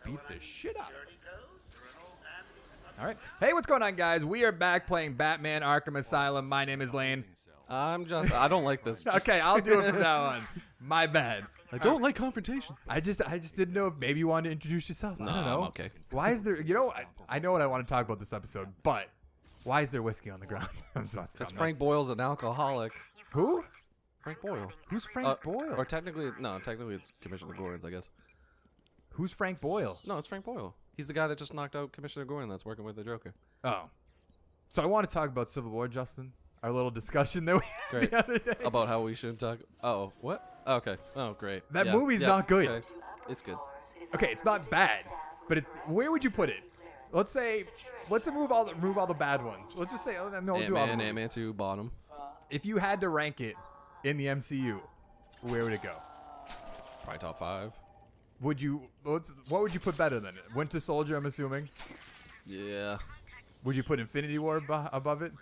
beat the shit out of it. All right. Hey, what's going on, guys? We are back playing Batman Arkham Asylum. My name is Lane. I don't like this. Okay, I'll do it from now on. My bad. I don't like confrontation. I just didn't know if maybe you wanted to introduce yourself. No, I don't know. I'm okay. Why is there, I know what I want to talk about this episode, but why is there whiskey on the ground? I'm sorry. Because Frank Boyle's an alcoholic. Who? Frank Boyle. Who's Frank Boyle? Or technically it's Commissioner Gordon's, I guess. Who's Frank Boyle? No, it's Frank Boyle. He's the guy that just knocked out Commissioner Gordon that's working with the Joker. Oh. So I want to talk about Civil War, Justin. Our little discussion that we had the other day. About how we should talk. Oh, what? Okay. Oh, great. That movie's not good. Okay. It's good. Okay, it's not bad, but where would you put it? Let's remove all the bad ones. Let's just say Ant-Man 2, bottom. If you had to rank it in the MCU, where would it go? Probably top 5. What would you put better than it? Winter Soldier, I'm assuming. Yeah. Would you put Infinity War above it?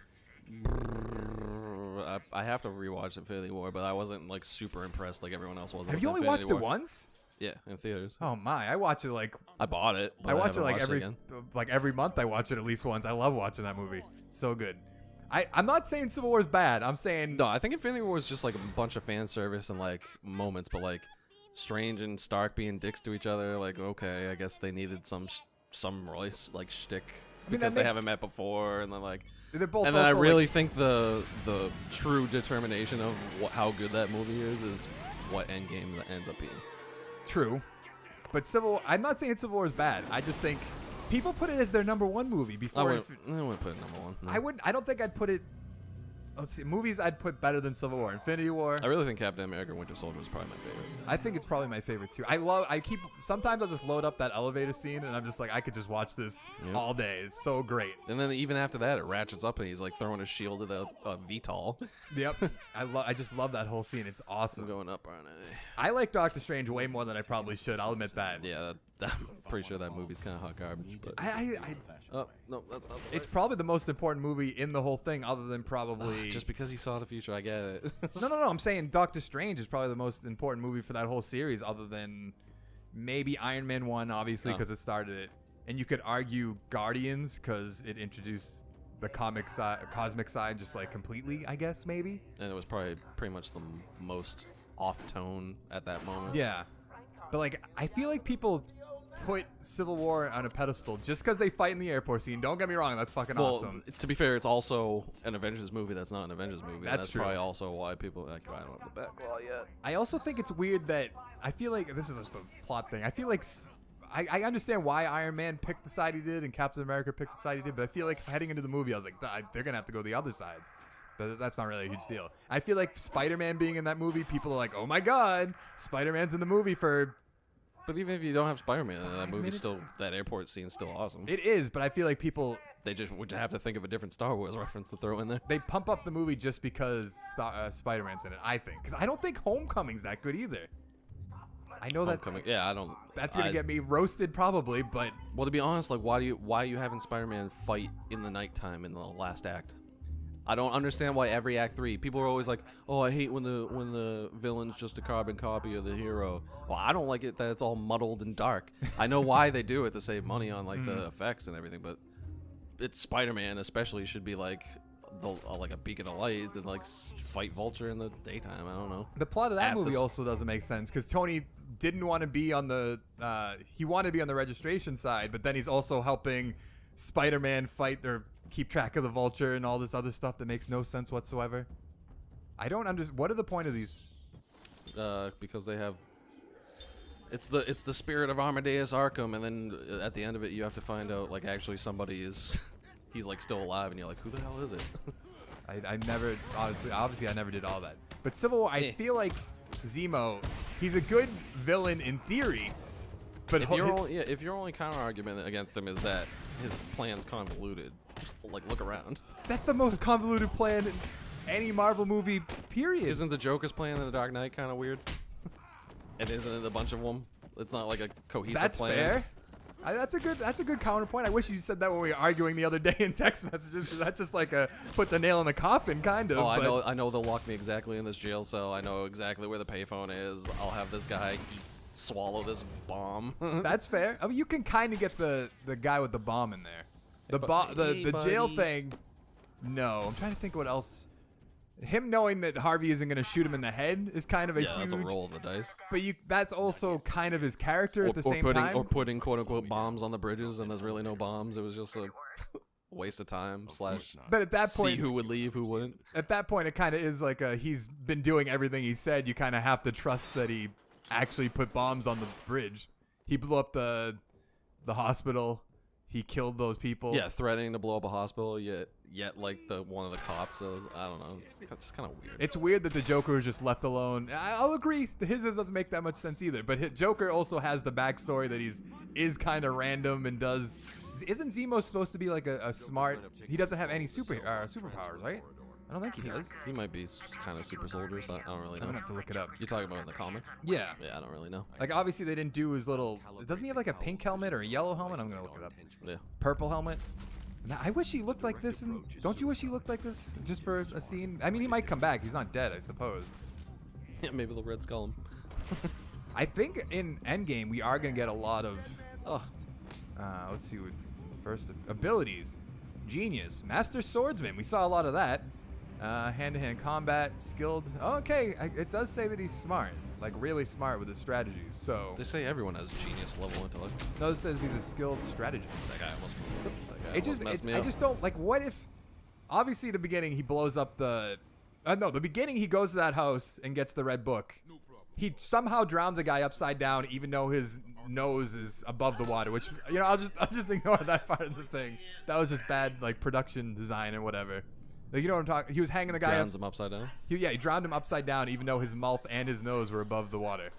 I have to rewatch Infinity War, but I wasn't like super impressed like everyone else was. Have you only watched it once? Yeah, in theaters. Oh my! I watch it like I bought it. But I watch it like every month. I watch it at least once. I love watching that movie. So good. I'm not saying Civil War is bad. I'm saying no. I think Infinity War is just like a bunch of fan service and like moments, but like Strange and Stark being dicks to each other. Like okay, I guess they needed some Royce like shtick because they haven't met before, and then like. They're both. And then I really think the true determination of how good that movie is what Endgame that ends up being. True, but I'm not saying Civil War is bad. I just think people put it as their #1 movie before. I wouldn't put it #1. No. I don't think I'd put it. Let's see, movies I'd put better than Civil War. Infinity War. I really think Captain America: Winter Soldier is probably my favorite. I think it's probably my favorite too. Sometimes I'll just load up that elevator scene and I'm just like, I could just watch this all day. It's so great. And then even after that, it ratchets up and he's like throwing a shield at a VTOL. Yep. I just love that whole scene. It's awesome. I'm going up, aren't I? I like Doctor Strange way more than I probably should. I'll admit that. Yeah, I'm pretty sure that movie's kind of hot garbage. But oh no, that's not. It's probably the most important movie in the whole thing, other than probably. Just because he saw the future, I get it. No. I'm saying Doctor Strange is probably the most important movie for that whole series, other than maybe Iron Man 1, obviously, because it started it. And you could argue Guardians because it introduced the cosmic side just like completely, I guess, maybe. And it was probably pretty much the most off tone at that moment. Yeah, but like I feel like people put Civil War on a pedestal just because they fight in the airport scene. Don't get me wrong, that's fucking awesome. To be fair, it's also an Avengers movie that's not an Avengers movie. That's true. Probably also why people like, I don't have the Batclaw yet. I also think it's weird that I feel like this is just a plot thing. I feel like I understand why Iron Man picked the side he did and Captain America picked the side he did, but I feel like heading into the movie, I was like, they're gonna have to go the other sides. But that's not really a huge deal. I feel like Spider-Man being in that movie, people are like, oh my god, Spider-Man's in the movie for. But even if you don't have Spider-Man, that movie's still, that airport scene's still awesome. It is, but I feel like people. They just would have to think of a different Star Wars reference to throw in there. They pump up the movie just because Spider-Man's in it, I think. Because I don't think Homecoming's that good either. I know that. Yeah, I don't. That's gonna get me roasted probably, but. Well, to be honest, like, why are you having Spider-Man fight in the nighttime in the last act? I don't understand why every act 3 people are always like, oh, I hate when the villain's just a carbon copy of the hero. Well, I don't like it that it's all muddled and dark. I know why they do it to save money on like the effects and everything, but it's Spider-Man especially should be like like a beacon of light and like fight Vulture in the daytime. I don't know. The plot of that movie also doesn't make sense because Tony didn't want to be on the he wanted to be on the registration side, but then he's also helping Spider-Man fight or keep track of the Vulture and all this other stuff that makes no sense whatsoever. I don't understand. What are the point of these? Because they have. It's the spirit of Amadeus Arkham, and then at the end of it, you have to find out like actually somebody is, he's like still alive, and you're like, who the hell is it? I never obviously I never did all that. But Civil War, I feel like Zemo, he's a good villain in theory. But if your only counter argument against him is that his plan's convoluted, like look around. That's the most convoluted plan in any Marvel movie, period. Isn't the Joker's plan in The Dark Knight kind of weird? And isn't it a bunch of them? It's not like a cohesive plan. That's fair. That's a good counterpoint. I wish you said that when we were arguing the other day in text messages, because that just like puts a nail in the coffin, kind of. Oh, I know they'll lock me exactly in this jail cell. I know exactly where the payphone is. I'll have this guy eat swallow this bomb. That's fair. I mean, you can kind of get the guy with the bomb in there. The jail thing. No, I'm trying to think what else. Him knowing that Harvey isn't going to shoot him in the head is kind of a huge. That's a roll of the dice. But that's also kind of his character at the same time. Or putting quote unquote bombs on the bridges, and there's really no bombs. It was just a waste of time / But at that point, see who would leave, who wouldn't. At that point, it kind of is like he's been doing everything he said. You kind of have to trust that he actually put bombs on the bridge. He blew up the hospital. He killed those people. Yeah, threatening to blow up a hospital. Yet like one of the cops. I don't know. It's just kind of weird. It's weird that the Joker was just left alone. I'll agree. His doesn't make that much sense either. But Joker also has the backstory that is kind of random and does. Isn't Zemo supposed to be like a smart? He doesn't have any superpowers, right? I don't think he does. He might be kind of super soldier, so I don't really know. I'm gonna have to look it up. You're talking about in the comics? Yeah. Yeah, I don't really know. Like, obviously, they didn't do his little... Doesn't he have, like, a pink helmet or a yellow helmet? I'm gonna look it up. Yeah. Purple helmet. Now, I wish he looked like this. Don't you wish he looked like this just for a scene? I mean, he might come back. He's not dead, I suppose. Yeah, maybe they'll Red Skull him. I think in Endgame, we are gonna get a lot of... Oh. Let's see. First, abilities. Genius. Master Swordsman. We saw a lot of that. Hand-to-hand combat, skilled. Okay, it does say that he's smart, like really smart with his strategies. So they say everyone has genius level intellect. No, it says he's a skilled strategist. That guy almost messed me up. I just don't like. What if? Obviously, the beginning he blows up the. No, the beginning he goes to that house and gets the red book. He somehow drowns a guy upside down, even though his nose is above the water. Which I'll just ignore that part of the thing. That was just bad, like production design and whatever. Like, you know what I'm talking? He was hanging the guy Drowns him upside down? He drowned him upside down, even though his mouth and his nose were above the water.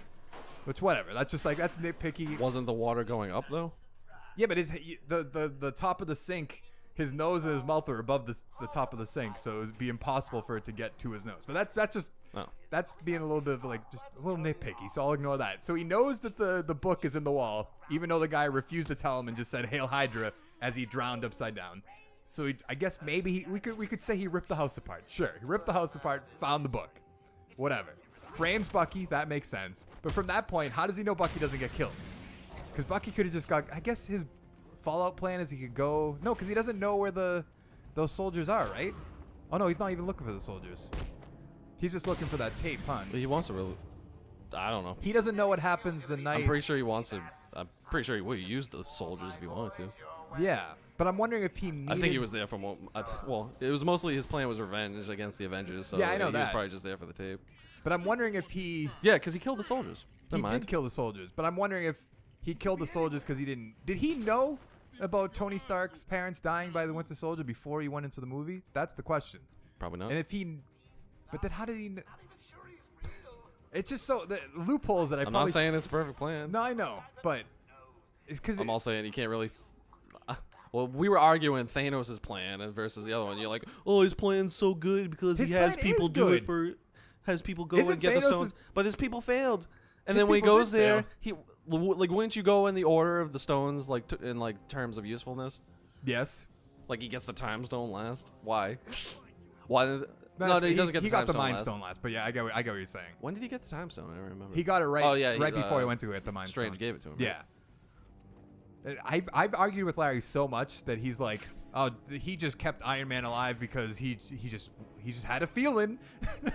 Which, whatever. That's just like, that's nitpicky. Wasn't the water going up, though? Yeah, but the top of the sink, his nose and his mouth are above the top of the sink, so it would be impossible for it to get to his nose. But that's just, that's being a little bit of, like, just a little nitpicky, so I'll ignore that. So he knows that the book is in the wall, even though the guy refused to tell him and just said, "Hail Hydra," as he drowned upside down. So I guess maybe we could say he ripped the house apart. Sure, he ripped the house apart, found the book, whatever. Frames Bucky, that makes sense. But from that point, how does he know Bucky doesn't get killed? Because Bucky could have just got. I guess his fallout plan is he could go. No, because he doesn't know where those soldiers are, right? Oh no, he's not even looking for the soldiers. He's just looking for that tape, huh? But he wants to really. I don't know. He doesn't know what happens the night. I'm pretty sure he wants to. I'm pretty sure he would use the soldiers if he wanted to. Yeah. But I'm wondering if he needed... I think he was there from what... well, it was mostly his plan was revenge against the Avengers. So yeah, I know that. He was probably just there for the tape. But I'm wondering if he... Yeah, because he killed the soldiers. He did kill the soldiers. But I'm wondering if he killed the soldiers because he didn't... Did he know about Tony Stark's parents dying by the Winter Soldier before he went into the movie? That's the question. Probably not. And if he... But then how did he... It's just so... The loopholes that I'm not saying it's a perfect plan. No, I know. But... It's because I'm all saying you can't really... Well, we were arguing Thanos' plan versus the other one. You're like, oh, his plan's so good because he has people do it for, has people go and get the stones. But his people failed. And then when he goes there, like, wouldn't you go in the order of the stones, like in like terms of usefulness? Yes. Like he gets the time stone last. Why? Why? No, he doesn't get the time stone last. He got the mind stone last. But yeah, I get what you're saying. When did he get the time stone? I don't remember. He got it right. Right before he went to get the mind stone. Strange gave it to him. Yeah. I've argued with Larry so much that he's like, oh, he just kept Iron Man alive because he just had a feeling.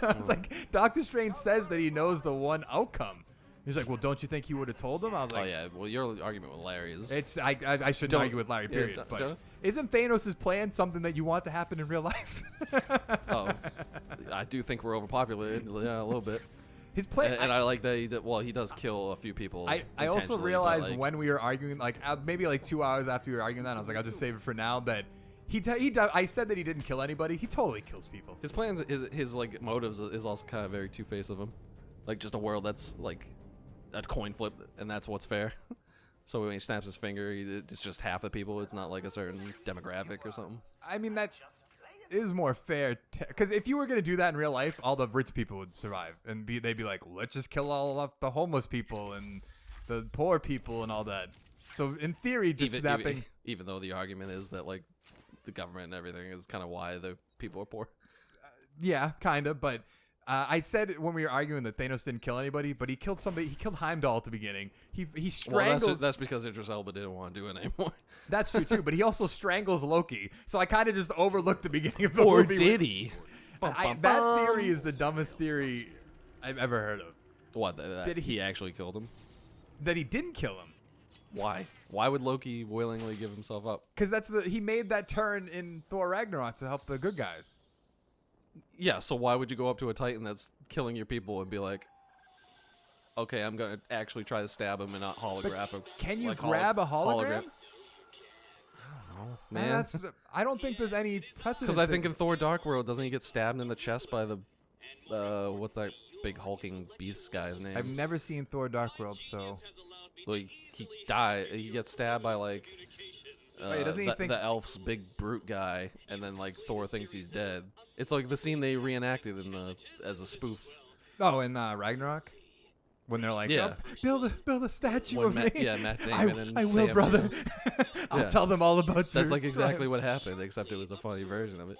I was like, Doctor Strange says that he knows the one outcome. He's like, well, don't you think he would have told him? I was like, oh yeah, well, your argument with Larry is I shouldn't argue with Larry, period. Yeah, but isn't Thanos' plan something that you want to happen in real life? Oh, I do think we're overpopulated, yeah, a little bit. His plan, and I like that he does kill a few people. I also realized like, when we were arguing, like maybe like 2 hours after we were arguing that, I was like, I'll just save it for now. That I said that he didn't kill anybody. He totally kills people. His plans, his like motives is also kind of very two-faced of him, like just a world that's like a coin flip, and that's what's fair. So when he snaps his finger, it's just half the people. It's not like a certain demographic or something. I mean, that is more fair, because if you were gonna do that in real life, all the rich people would survive, and they'd be like, let's just kill all of the homeless people and the poor people and all that. So in theory, just snapping. Even though the argument is that like the government and everything is kind of why the people are poor. Yeah, kind of, but I said when we were arguing that Thanos didn't kill anybody, but he killed somebody. He killed Heimdall at the beginning. He strangles. Well, that's because Idris Elba didn't want to do it anymore. That's true too. But he also strangles Loki. So I kind of just overlooked the beginning of the Or movie. did he? That theory is the dumbest theory I've ever heard of. What? That he actually killed him? That he didn't kill him. Why? Why would Loki willingly give himself up? Because he made that turn in Thor Ragnarok to help the good guys. Yeah, so why would you go up to a Titan that's killing your people and be like, okay, I'm going to actually try to stab him and not holographic? Can you grab a hologram? I don't know, man. I don't think there's any precedent. Because I think in Thor Dark World, doesn't he get stabbed in the chest by the, what's that big hulking beast guy's name? I've never seen Thor Dark World, so. Like, he gets stabbed by like doesn't he think the elf's big brute guy, and then like Thor thinks he's dead. It's like the scene they reenacted as a spoof. Oh, in Ragnarok, when they're like, yeah, build a statue of me. Yeah, Matt Damon and I will, Sam brother. I'll tell them all about you. That's like exactly what happened, except it was a funny version of it.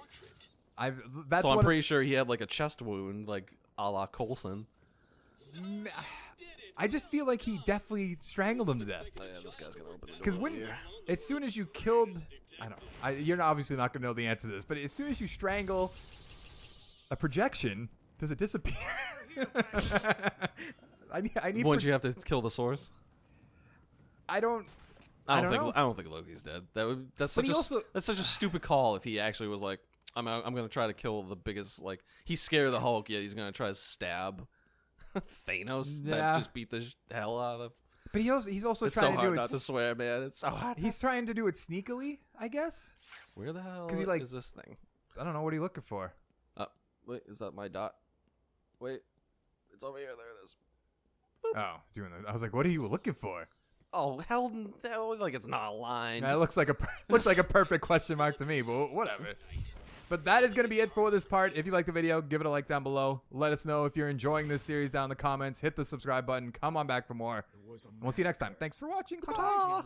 That's so I'm pretty sure he had like a chest wound, like a la Coulson. I just feel like he definitely strangled him to death. Oh, yeah, this guy's gonna open the door. Because as soon as you killed, you're obviously not gonna know the answer to this, but as soon as you strangle a projection, does it disappear? I need. Wouldn't you have to kill the source? I don't think Loki's dead. That's such a stupid call. If he actually was like, I'm gonna try to kill the biggest, like, he's scared of the Hulk, yet he's gonna try to stab Thanos. Yeah. That just beat the hell out of. But he's also it's trying so to do hard it. Not to swear, man. It's so hard. He's trying to do it sneakily, I guess. Where the hell is this thing? I don't know. What are you looking for? Wait, is that my dot? Wait, it's over here. There it is. Oh, doing that. I was like, what are you looking for? Oh, hell, like it's not a line. That looks like a perfect question mark to me, but whatever. But that is going to be it for this part. If you like the video, give it a like down below. Let us know if you're enjoying this series down in the comments. Hit the subscribe button. Come on back for more. And we'll see you next time. Thanks for watching. Ta-ta.